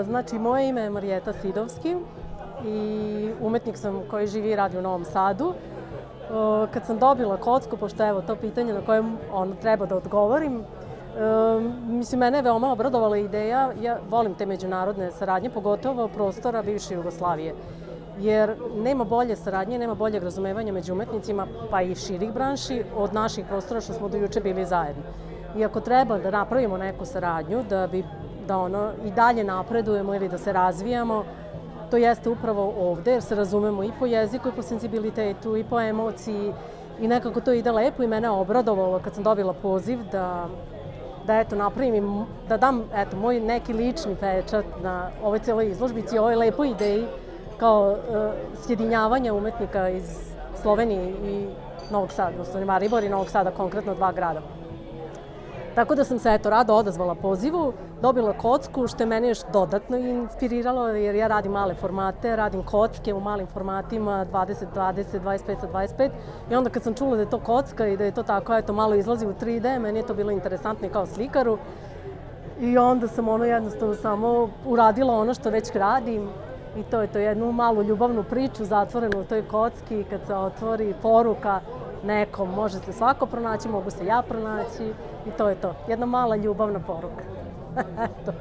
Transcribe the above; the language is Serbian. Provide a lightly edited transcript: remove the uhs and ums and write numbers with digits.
Znači, moje ime je Marijeta Sidovski i umetnik sam koji živi i radi u Novom Sadu. Kad sam dobila kocku, pošto evo to pitanje na koje treba da odgovorim, mene je veoma obradovala ideja, ja volim te međunarodne saradnje, pogotovo prostora bivše Jugoslavije, jer nema bolje saradnje, nema boljeg razumevanja među umetnicima, pa i širih branši, od naših prostora što smo do juče bili zajedno. I ako treba da napravimo neku saradnju, da i dalje napredujemo ili da se razvijamo, to jeste upravo ovde, jer se razumemo i po jeziku, i po senzibilitetu, i po emociji, i nekako to ide lepo i mene je obradovalo kad sam dobila poziv da napravim, da dam moj neki lični pečat na ovoj celoj izložbici, ovoj lepoj ideji kao sjedinjavanja umetnika iz Slovenije i Novog Sada, odnosno Maribor i Novog Sada, konkretno dva grada. Tako da sam se rado odazvala pozivu, dobila kocku, što je mene još dodatno inspiriralo, jer ja radim male formate, radim kocke u malim formatima, 20x20, 25x25, i onda kad sam čula da je to kocka i da je to tako, malo izlazi u 3D, meni je to bilo interesantno i kao slikaru, i onda sam jednostavno samo uradila ono što već radim, i to je to, jednu malu ljubavnu priču zatvorenu u toj kocki, kad se otvori poruka nekom, može se svako pronaći, mogu se ja pronaći, i to je to. Jedna mala ljubavna poruka. Eto.